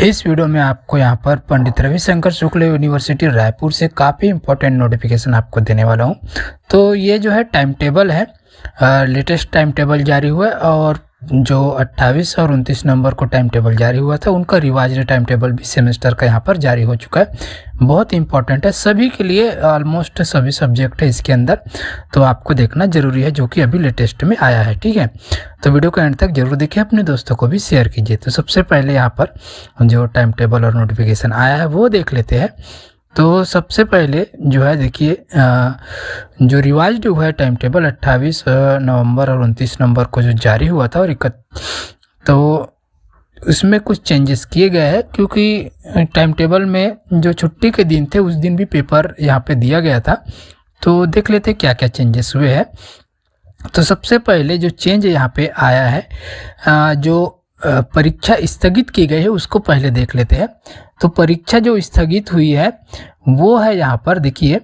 इस वीडियो में आपको यहाँ पर पंडित रविशंकर शुक्ल यूनिवर्सिटी रायपुर से काफ़ी इंपॉर्टेंट नोटिफिकेशन आपको देने वाला हूँ। तो ये जो है टाइम टेबल है, लेटेस्ट टाइम टेबल जारी हुआ है और जो 28 और 29 नवंबर को टाइम टेबल जारी हुआ था उनका रिवाइज्ड टाइम टेबल भी सेमेस्टर का यहाँ पर जारी हो चुका है। बहुत इंपॉर्टेंट है सभी के लिए, ऑलमोस्ट सभी सब्जेक्ट है इसके अंदर, तो आपको देखना जरूरी है जो कि अभी लेटेस्ट में आया है। ठीक है, तो वीडियो को एंड तक जरूर देखिए, अपने दोस्तों को भी शेयर कीजिए। तो सबसे पहले यहाँ पर जो टाइम टेबल और नोटिफिकेशन आया है वो देख लेते हैं। तो सबसे पहले जो है देखिए, जो रिवाइज्ड हुआ है टाइम टेबल 28 नवंबर और 29 नवंबर को जो जारी हुआ था और तो उसमें कुछ चेंजेस किए गए हैं, क्योंकि टाइम टेबल में जो छुट्टी के दिन थे उस दिन भी पेपर यहाँ पे दिया गया था। तो देख लेते हैं क्या क्या चेंजेस हुए हैं। तो सबसे पहले जो चेंज यहाँ पे आया है, जो परीक्षा स्थगित की गई है उसको पहले देख लेते हैं। तो परीक्षा जो स्थगित हुई है वो है यहाँ पर देखिए,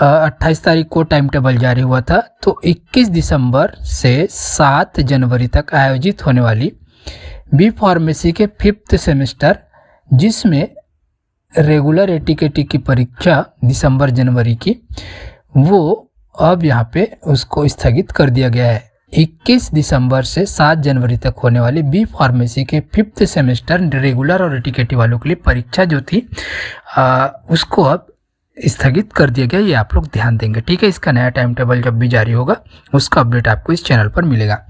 28 तारीख को टाइम टेबल जारी हुआ था, तो 21 दिसंबर से 7 जनवरी तक आयोजित होने वाली बी फार्मेसी के 5th सेमेस्टर, जिसमें रेगुलर एटीकेटी की परीक्षा दिसंबर जनवरी की, वो अब यहाँ पे उसको स्थगित कर दिया गया है। 21 दिसंबर से 7 जनवरी तक होने वाली बी फार्मेसी के 5th सेमेस्टर रेगुलर और एटीकेटी वालों के लिए परीक्षा जो थी उसको अब स्थगित कर दिया गया। ये आप लोग ध्यान देंगे, ठीक है। इसका नया टाइम टेबल जब भी जारी होगा उसका अपडेट आपको इस चैनल पर मिलेगा।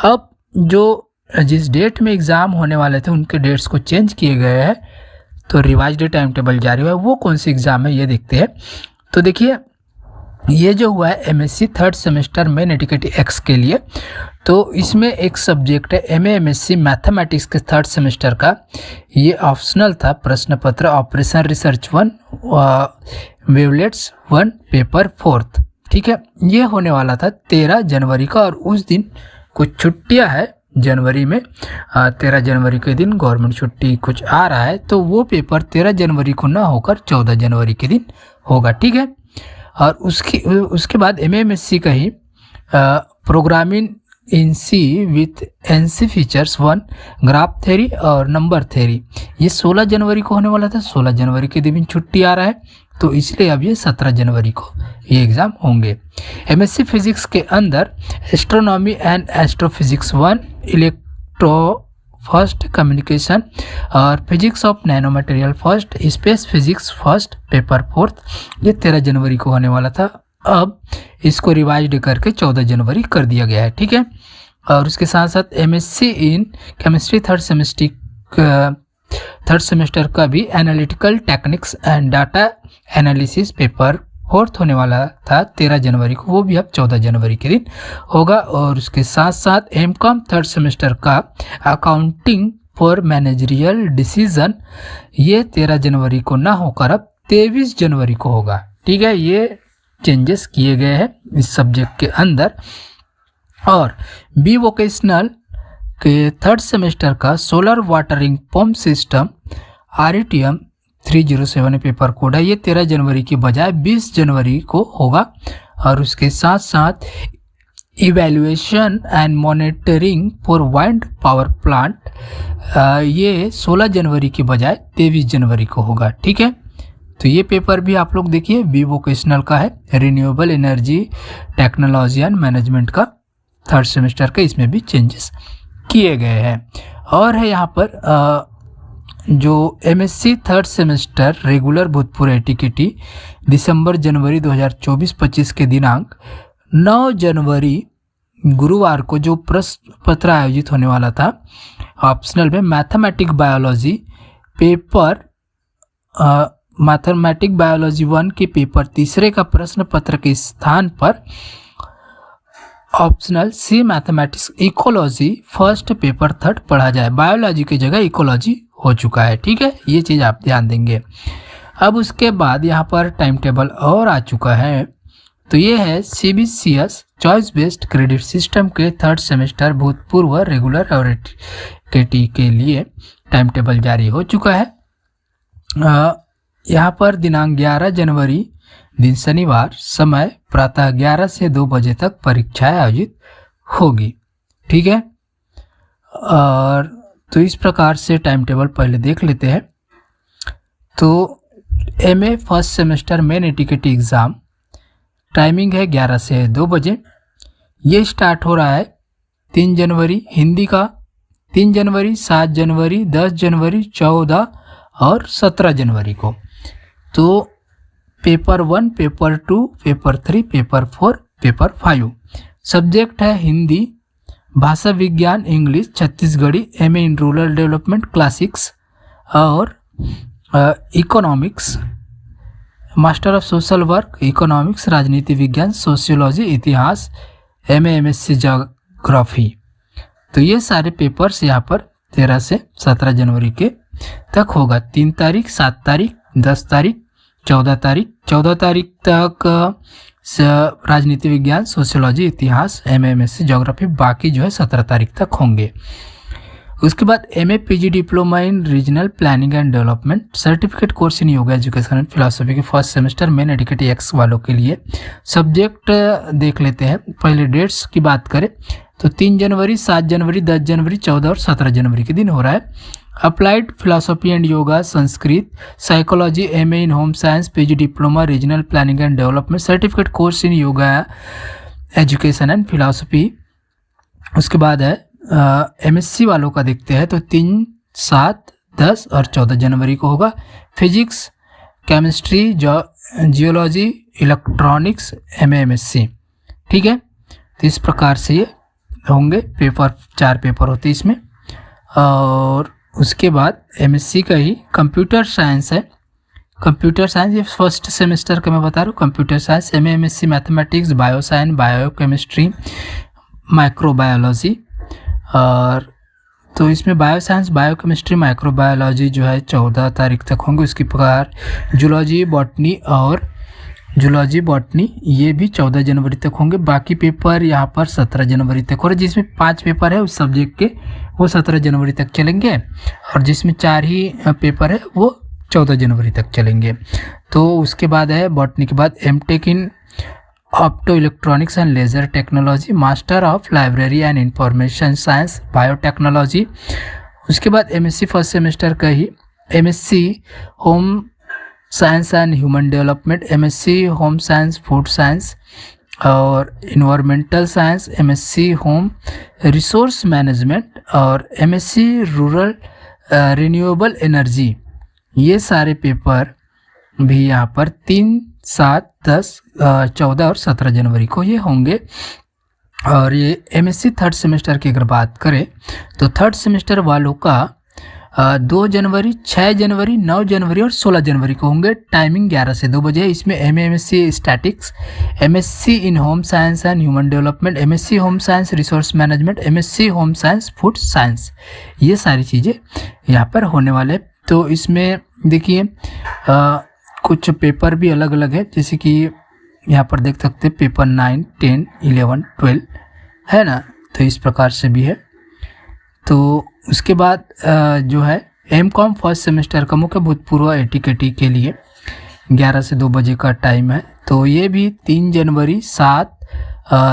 अब जो जिस डेट में एग्ज़ाम होने वाले थे उनके डेट्स को चेंज किए गए हैं, तो रिवाइज्ड टाइम टेबल जारी हुआ है। वो कौन सी एग्ज़ाम है ये देखते हैं। तो देखिए, ये जो हुआ है एमएससी 3rd सेमेस्टर में एटीकेटी एक्स के लिए, तो इसमें एक सब्जेक्ट है एमएससी मैथमेटिक्स के 3rd सेमेस्टर का, ये ऑप्शनल था प्रश्न पत्र operation research 1 wavelets 1 paper 4th। ठीक है, ये होने वाला था 13 जनवरी का और उस दिन कुछ छुट्टियां है जनवरी में। 13 जनवरी के दिन गवर्नमेंट छुट्टी कुछ आ रहा है, तो वो पेपर 13 जनवरी को ना होकर 14 जनवरी के दिन होगा। ठीक है, और उसके बाद एमएमएससी का ही programming in C with ANSI features 1 graph theory और नंबर थ्योरी, ये 16 जनवरी को होने वाला था। 16 जनवरी के दिन छुट्टी आ रहा है, तो इसलिए अब ये 17 जनवरी को ये एग्ज़ाम होंगे। एमएससी फिजिक्स के अंदर astronomy and astrophysics 1 electro first communication और physics of nano material first space physics first paper 4th, ये 13 जनवरी को होने वाला था। अब इसको रिवाइज्ड करके 14 जनवरी कर दिया गया है। ठीक है, और उसके साथ साथ MSc in chemistry 3rd semester का भी analytical techniques and data analysis paper 4th होने वाला था 13 जनवरी को, वो भी अब 14 जनवरी के दिन होगा। और उसके साथ साथ एमकॉम 3rd सेमेस्टर का अकाउंटिंग फॉर मैनेजरियल डिसीजन, ये 13 जनवरी को ना होकर अब 23 जनवरी को होगा। ठीक है, ये चेंजेस किए गए हैं इस सब्जेक्ट के अंदर। और बी वोकेशनल के 3rd सेमेस्टर का solar watering pump system RETM 307 paper code है, ये 13 जनवरी की बजाय 20 जनवरी को होगा। और उसके साथ साथ evaluation and monitoring for wind power plant, ये 16 जनवरी की बजाय 23 जनवरी को होगा। ठीक है, तो ये पेपर भी आप लोग देखिए, बी वोकेशनल का है, renewable energy technology and management का 3rd सेमेस्टर का, इसमें भी चेंजेस किए गए हैं। और है यहाँ पर जो एमएससी 3rd सेमेस्टर रेगुलर भूतपूर्व एटीकेटी दिसंबर जनवरी 2024-25 के दिनांक 9 जनवरी गुरुवार को जो प्रश्न पत्र आयोजित होने वाला था ऑप्शनल में mathematic biology paper mathematic biology 1 के पेपर 3 का प्रश्न पत्र के स्थान पर optional C mathematics ecology first paper 3rd पढ़ा जाए। बायोलॉजी की जगह इकोलॉजी हो चुका है। ठीक है, ये चीज़ आप ध्यान देंगे। अब उसके बाद यहाँ पर टाइम टेबल और आ चुका है, तो ये है CBCS choice based credit system के 3rd सेमेस्टर भूतपूर्व रेगुलर और एटीकेटी के लिए टाइम टेबल जारी हो चुका है। यहाँ पर दिनांक 11 जनवरी दिन शनिवार, समय प्रातः 11 से 2 बजे तक परीक्षाएं आयोजित होगी। ठीक है, और तो इस प्रकार से टाइम टेबल पहले देख लेते हैं। तो MA first semester main ATKT exam timing है 11 से 2 बजे। ये स्टार्ट हो रहा है 3 जनवरी हिंदी का, 3 जनवरी, 7 जनवरी, 10 जनवरी, 14 और 17 जनवरी को। तो paper 1, paper 2, paper 3, paper 4, paper 5। Subject है हिंदी, भाषा विज्ञान, English, Chhattisgarhi, MA in rural development, classics और economics, master of social work, economics, राजनीति विज्ञान, सोशियोलॉजी, इतिहास, MA MSc ज्योग्राफी। तो ये सारे पेपर्स यहाँ पर 13 से 17 जनवरी के तक होगा। 3 तारीख, 7 तारीख, 10 तारीख, 14 तारीख। 14 तारीख तक राजनीति विज्ञान, सोशियोलॉजी, इतिहास, MA MSc ज्योग्राफी, बाकी जो है 17 तारीख तक होंगे। उसके बाद MA PG diploma in regional planning and development, certificate course in yoga education and philosophy के फर्स्ट सेमेस्टर मेन एडुकेटी एक्स वालों के लिए सब्जेक्ट देख लेते हैं। पहले डेट्स की बात करें तो 3 जनवरी, 7 जनवरी, 10 जनवरी, 14 और 17 जनवरी के दिन हो रहा है। Applied philosophy and yoga, Sanskrit, psychology, MA in home science, PG diploma regional planning and development, certificate course in yoga education and philosophy. उसके बाद है MSc वालों का देखते हैं तो 3, 7, 10 और 14 जनवरी को होगा। Physics, chemistry, geology, electronics, MA MSc। ठीक है, तो इस प्रकार से ये होंगे पेपर। 4 पेपर होते हैं इसमें। और उसके बाद MSc का ही कंप्यूटर साइंस है। कंप्यूटर साइंस ये फर्स्ट सेमेस्टर का मैं बता रहा हूँ। Computer science, MA MSc mathematics, bio science, biochemistry, microbiology. और तो इसमें बायो साइंस, बायोकेमिस्ट्री, माइक्रोबायोलॉजी जो है 14 तारीख तक होंगे। उसकी प्रकार जूलॉजी, बॉटनी और जूलॉजी बॉटनी ये भी 14 जनवरी तक होंगे। बाकी पेपर यहाँ पर 17 जनवरी तक हो रहे, जिसमें 5 पेपर है उस सब्जेक्ट के वो 17 जनवरी तक चलेंगे, और जिसमें 4 ही पेपर है वो 14 जनवरी तक चलेंगे। तो उसके बाद है बॉटनी के बाद MTech in opto electronics and laser technology, master of library and information science, biotechnology. उसके बाद MSc फर्स्ट सेमेस्टर का ही MSc home science and human development, MSc home science, food science और environmental science, MSc home resource management और MSc rural renewable energy. ये सारे paper भी यहाँ पर 3, 7, 10, 14 और 17 जनवरी को ये होंगे। और ये MSc थर्ड सेमेस्टर की अगर बात करें तो थर्ड सेमेस्टर वालों का 2 जनवरी, 6 जनवरी, 9 जनवरी और 16 जनवरी को होंगे। टाइमिंग 11 से 2 बजे है। इसमें MA MSc statics, MSc in home science and human development, MSc home science resource management, MSc home science food science, ये सारी चीज़ें यहाँ पर होने वाले। तो इसमें देखिए कुछ पेपर भी अलग अलग है, जैसे कि यहाँ पर देख सकते हैं पेपर 9, 10, 11, 12 है ना, तो इस प्रकार से भी है। तो उसके बाद जो है MCOM फर्स्ट सेमेस्टर का मुख्य भूतपूर्व एटीकेटी के लिए 11 से 2 बजे का टाइम है। तो ये भी 3 जनवरी, 7,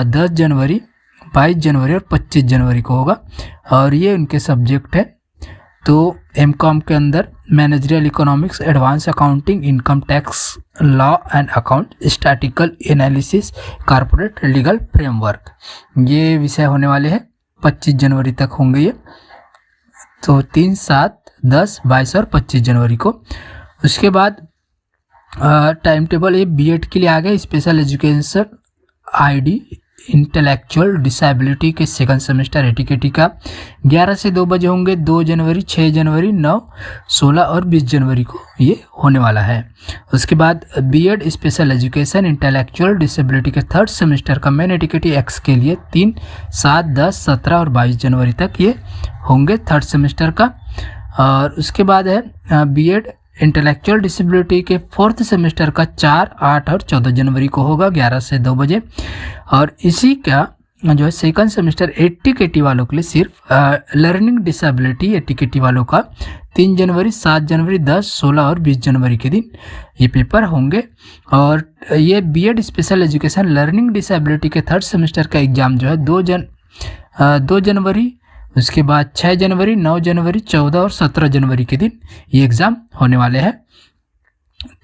10 जनवरी, 22 जनवरी और 25 जनवरी को होगा, और ये उनके सब्जेक्ट है। तो MCOM के अंदर managerial economics, advance accounting, income tax law and account, statistical analysis, corporate legal framework, ये विषय होने वाले हैं। 25 जनवरी तक होंगे ये। तो 3, 7, 10, 22 और 25 जनवरी को। उसके बाद टाइम टेबल ये BEd के लिए आ गया। Special education ID intellectual disability के सेकंड सेमेस्टर एटीकेटी का 11 से 2 बजे होंगे। 2 जनवरी, 6 जनवरी, 9, 16 और 20 जनवरी को ये होने वाला है। उसके बाद BEd special education intellectual disability के थर्ड सेमेस्टर का मेन एटीकेटी एक्स के लिए 3, 7, 10, 17 और 22 जनवरी तक ये होंगे थर्ड सेमेस्टर का। और उसके बाद है BEd इंटेलेक्चुअल डिसेबिलिटी के फोर्थ सेमेस्टर का 4, 8 और 14 जनवरी को होगा 11 से 2 बजे। और इसी का जो है सेकंड सेमेस्टर एटीकेटी वालों के लिए सिर्फ लर्निंग डिसेबिलिटी एटीकेटी वालों का 3 जनवरी, 7 जनवरी, 10, 16 और 20 जनवरी के दिन ये पेपर होंगे। और ये BEd special education learning disability के थर्ड सेमेस्टर का एग्ज़ाम जो है 2 जनवरी, उसके बाद 6 जनवरी, 9 जनवरी, 14 और 17 जनवरी के दिन ये एग्ज़ाम होने वाले हैं।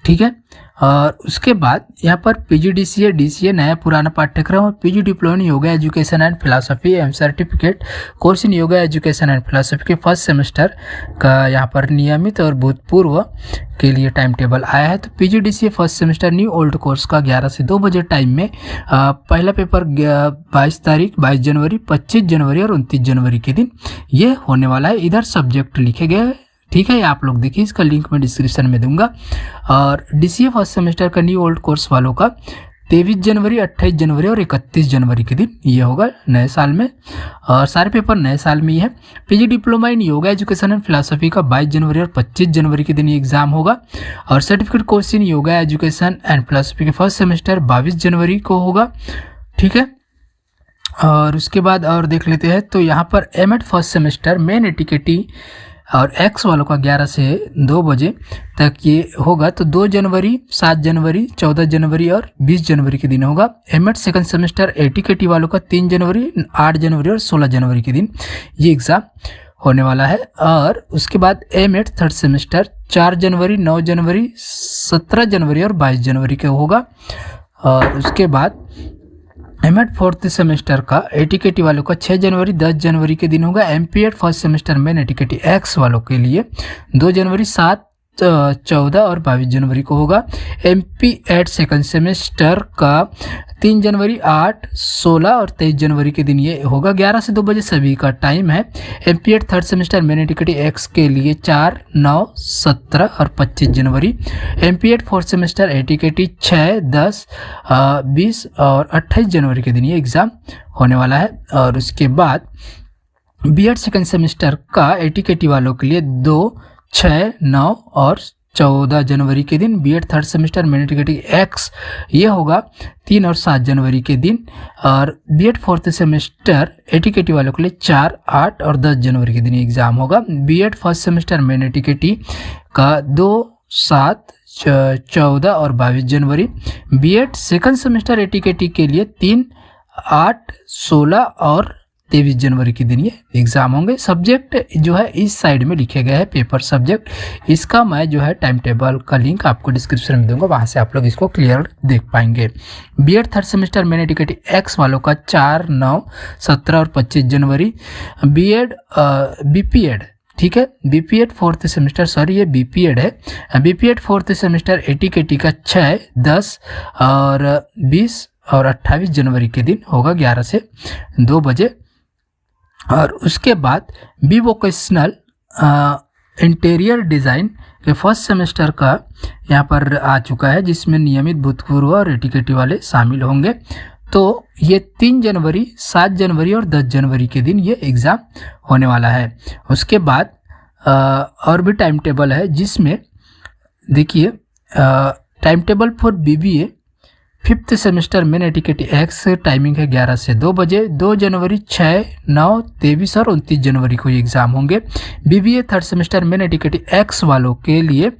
ठीक है, और उसके बाद यहाँ पर PGDCA DCA नया पुराना पाठ्यक्रम और PG diploma in yoga education and philosophy एवं certificate course in yoga education and philosophy के फर्स्ट सेमेस्टर का यहाँ पर नियमित और भूतपूर्व के लिए टाइम टेबल आया है। तो PGDCA first semester new old course का 11 से 2 बजे टाइम में पहला पेपर 22 तारीख 22 जनवरी, 25 जनवरी और 29 जनवरी के दिन ये होने वाला है। इधर सब्जेक्ट लिखे गए हैं। ठीक है, आप लोग देखिए, इसका लिंक मैं डिस्क्रिप्शन में दूंगा। और DCA फर्स्ट सेमेस्टर का न्यू ओल्ड कोर्स वालों का 23 जनवरी, 28 जनवरी और 31 जनवरी के दिन ये होगा नए साल में, और सारे पेपर नए साल में ही है। PG diploma in yoga education and philosophy का 22 जनवरी और 25 जनवरी के दिन ये एग्जाम होगा, और certificate course in yoga education and philosophy के फर्स्ट सेमेस्टर 22 जनवरी को होगा। ठीक है, और उसके बाद और देख लेते हैं। तो यहाँ पर M.Ed first semester main ATKT और X वालों का 11 से 2 बजे तक ये होगा। तो 2 जनवरी, 7 जनवरी, 14 जनवरी और 20 जनवरी के दिन होगा। M.Ed सेकंड सेमेस्टर ATKT वालों का 3 जनवरी, 8 जनवरी और 16 जनवरी के दिन ये एग्ज़ाम होने वाला है। और उसके बाद M.Ed थर्ड सेमेस्टर 4 जनवरी, 9 जनवरी, 17 जनवरी और 22 जनवरी का होगा। और उसके बाद M.Ed फोर्थ सेमेस्टर का ATKT वालों का 6 जनवरी, 10 जनवरी के दिन होगा। MP.Ed फर्स्ट सेमेस्टर में ATKT X वालों के लिए 2 जनवरी, 7, 14 और 22 जनवरी को होगा। MP.Ed सेकंड सेमेस्टर का 3 जनवरी, 8, 16 और 23 जनवरी के दिन ये होगा। 11 से 2 बजे सभी का टाइम है। MP.Ed थर्ड सेमेस्टर में ATKT X के लिए 4, 9, 17 और 25 जनवरी। MP.Ed फोर्थ सेमेस्टर ATKT 6, 10, 20 और 28 जनवरी के दिन ये एग्ज़ाम होने वाला है। और उसके बाद B.Ed सेकंड सेमेस्टर का ATKT वालों के लिए 2, 6, 9 और 14 जनवरी के दिन। B.Ed थर्ड सेमेस्टर में ATKT X ये होगा 3 और 7 जनवरी के दिन। और B.Ed फोर्थ सेमेस्टर ATKT वालों के लिए 4, 8 और 10 जनवरी के दिन एग्ज़ाम होगा। B.Ed फर्स्ट सेमेस्टर में ATKT का 2, 7, 14 और 22 जनवरी। B.Ed सेकंड सेमेस्टर ATKT के लिए 3, 8, 16 और 23 जनवरी के दिन ये एग्ज़ाम होंगे। सब्जेक्ट जो है इस साइड में लिखे गए हैं, पेपर सब्जेक्ट। इसका मैं जो है टाइम टेबल का लिंक आपको डिस्क्रिप्शन में दूंगा, वहाँ से आप लोग इसको क्लियर देख पाएंगे। B.Ed थर्ड सेमेस्टर में ATKT X वालों का 4, 9, 17 और 25 जनवरी। BP.Ed ठीक है, BP.Ed फोर्थ सेमेस्टर, सॉरी ये BP.Ed है। BP.Ed फोर्थ सेमेस्टर ATKT का 6, 10 और 20 और 28 जनवरी के दिन होगा 11 से 2 बजे। और उसके बाद बी वोकेशनल इंटीरियर डिज़ाइन के फर्स्ट सेमेस्टर का यहाँ पर आ चुका है, जिसमें नियमित भूतपूर्व और ATKT वाले शामिल होंगे। तो ये 3 जनवरी, 7 जनवरी और 10 जनवरी के दिन ये एग्ज़ाम होने वाला है। उसके बाद और भी टाइम टेबल है, जिसमें देखिए time table for BBA fifth semester में ATKT X टाइमिंग है 11 से 2 बजे। 2 जनवरी, 6, 9, 23 और 29 जनवरी को ये एग्ज़ाम होंगे। BBA थर्ड सेमेस्टर में ATKT X वालों के लिए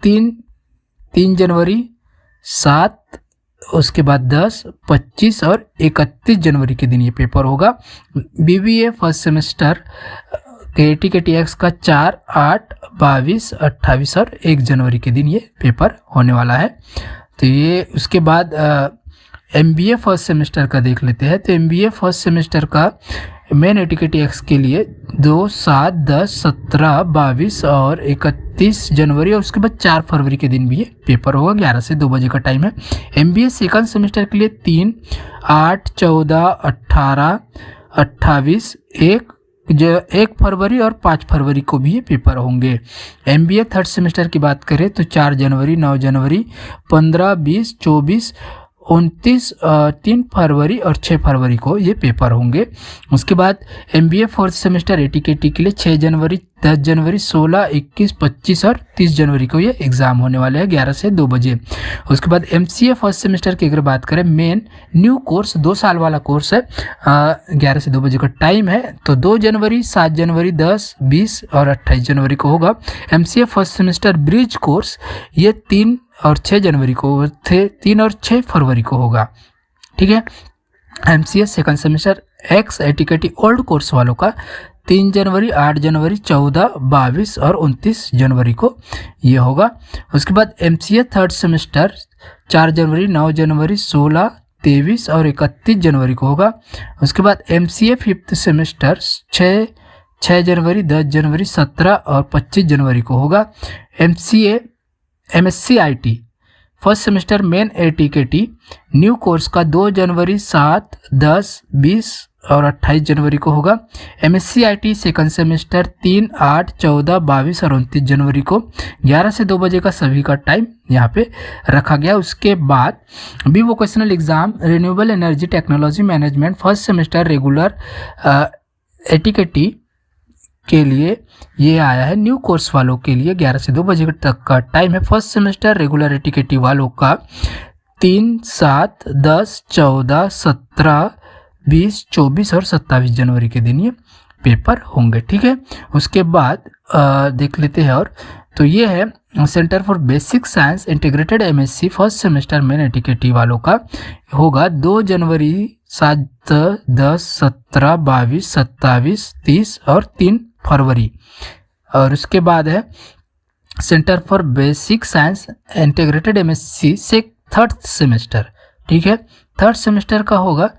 3 जनवरी, 7, उसके बाद 10, 25 और 31 जनवरी के दिन ये पेपर होगा। BBA फर्स्ट सेमेस्टर के ATKT X का 4, 8, 22, 28 और 1 जनवरी के दिन ये पेपर होने वाला है। तो ये उसके बाद MBA फर्स्ट सेमेस्टर का देख लेते हैं। तो MBA फर्स्ट सेमेस्टर का मेन ATKT X के लिए 2, 7, 10, 17, 22 और 31 जनवरी और उसके बाद 4 फरवरी के दिन भी ये पेपर होगा। 11 से 2 बजे का टाइम है। MBA सेकंड सेमेस्टर के लिए 3, 8, 14, 18, 28, 1 फरवरी और 5 फरवरी को भी ये पेपर होंगे। MBA थर्ड सेमेस्टर की बात करें तो 4 जनवरी, 9 जनवरी, 15, 20, 24, 29, 3 फरवरी और 6 फरवरी को ये पेपर होंगे। उसके बाद MBA फोर्थ सेमेस्टर ATKT के लिए 6 जनवरी, 10 जनवरी, 16, 21, 25 और 30 जनवरी को ये एग्ज़ाम होने वाले हैं 11 से 2 बजे। उसके बाद MCA फर्स्ट सेमेस्टर की अगर बात करें, मेन न्यू कोर्स 2 साल वाला कोर्स है, 11 से 2 बजे का टाइम है। तो 2 जनवरी, 7 जनवरी, 10, 20 और 28 जनवरी को होगा। MCA first semester bridge course ये 3 और 6 जनवरी को थे, 3 और 6 फरवरी को होगा। ठीक है। MCA second semester x ATKT old course वालों का 3 जनवरी, 8 जनवरी, 14, 22 और 29 जनवरी को ये होगा। उसके बाद MCA थर्ड सेमेस्टर 4 जनवरी, 9 जनवरी, 16, 23 और 31 जनवरी को होगा। उसके बाद MCA फिफ्थ सेमेस्टर 6 जनवरी, 10 जनवरी, 17 और 25 जनवरी को होगा। MSc IT first semester main ATKT new course का 2 जनवरी, 7, 10, 20 और 28 जनवरी को होगा। MSc IT सेकंड सेमेस्टर 3, 8, 14, 22 और 29 जनवरी को 11 से 2 बजे का सभी का टाइम यहाँ पे रखा गया। उसके बाद भी vocational exam renewable energy technology management first semester regular ATKT के लिए ये आया है। न्यू कोर्स वालों के लिए 11 से 2 बजे तक का टाइम है। फर्स्ट सेमेस्टर रेगुलर ATKT वालों का 3, 7, 10, 14, 17, 20, 24 और 27 जनवरी के दिन ये पेपर होंगे। ठीक है, उसके बाद देख लेते हैं। और तो ये है centre for basic science integrated MSc first semester main ATKT वालों का होगा 2 जनवरी, 7, 10, 17, 22, 27, 30 और 3 फरवरी। और उसके बाद है centre for basic science integrated MSc से थर्ड सेमेस्टर। ठीक है, थर्ड सेमेस्टर का होगा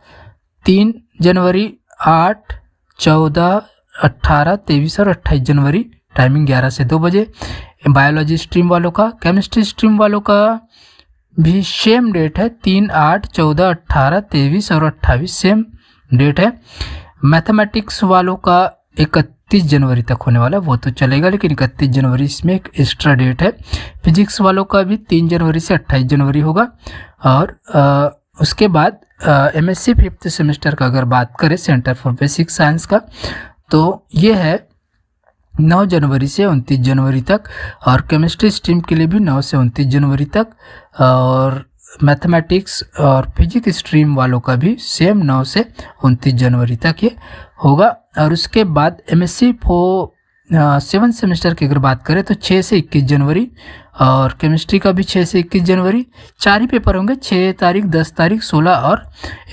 3 जनवरी, 8, 14, 18, 23 और 28 जनवरी, टाइमिंग 11 से 2 बजे। बायोलॉजी स्ट्रीम वालों का, केमिस्ट्री स्ट्रीम वालों का भी सेम डेट है 3, 8, 14, 18, 23 और 28 सेम डेट है। मैथमेटिक्स वालों का 31 जनवरी तक होने वाला, वो तो चलेगा, लेकिन 31 जनवरी इसमें एक एक्स्ट्रा डेट है। फिजिक्स वालों का भी 3 जनवरी से 28 जनवरी होगा। और उसके बाद MSc फिफ्थ सेमेस्टर का अगर बात करें सेंटर फॉर बेसिक साइंस का, तो ये है 9 जनवरी से 29 जनवरी तक। और केमिस्ट्री स्ट्रीम के लिए भी 9 से 29 जनवरी तक। और मैथमेटिक्स और फिजिक्स स्ट्रीम वालों का भी सेम 9 से 29 जनवरी तक ये होगा। और उसके बाद MSc सेवन सेमेस्टर की अगर बात करें तो 6 से 21 जनवरी। और केमिस्ट्री का भी 6 से 21 जनवरी। 4 ही पेपर होंगे, 6 तारीख, 10 तारीख, 16 और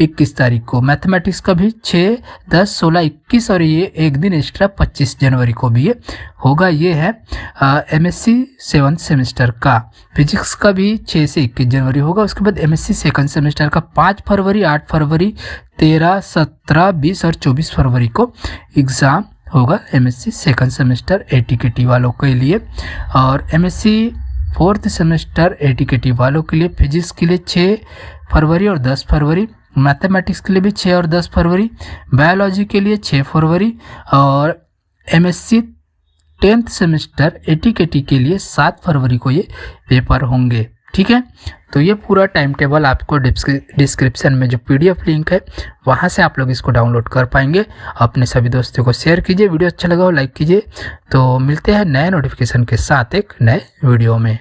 21 तारीख को। मैथमेटिक्स का भी 6, 10, 16, 21 और ये एक दिन एक्स्ट्रा 25 जनवरी को भी ये होगा। ये है MSc सेवन सेमेस्टर का। फिजिक्स का भी 6 से 21 जनवरी होगा। उसके बाद MSc सेकंड सेमेस्टर का 5 फरवरी, 8 फरवरी, 13, 17, 20 और 24 फरवरी को एग्ज़ाम होगा MSc सेकंड सेमेस्टर ATKT वालों के लिए। और MSc फोर्थ सेमेस्टर ATKT वालों के लिए फिजिक्स के लिए 6 फरवरी और 10 फरवरी, मैथमेटिक्स के लिए भी 6 और 10 फरवरी, बायोलॉजी के लिए 6 फरवरी और MSc 10th सेमेस्टर ATKT के लिए 7 फरवरी को ये पेपर होंगे। ठीक है, तो ये पूरा टाइम टेबल आपको डिस्क्रिप्शन में जो PDF लिंक है वहाँ से आप लोग इसको डाउनलोड कर पाएंगे। अपने सभी दोस्तों को शेयर कीजिए, वीडियो अच्छा लगा हो लाइक कीजिए। तो मिलते हैं नए नोटिफिकेशन के साथ एक नए वीडियो में।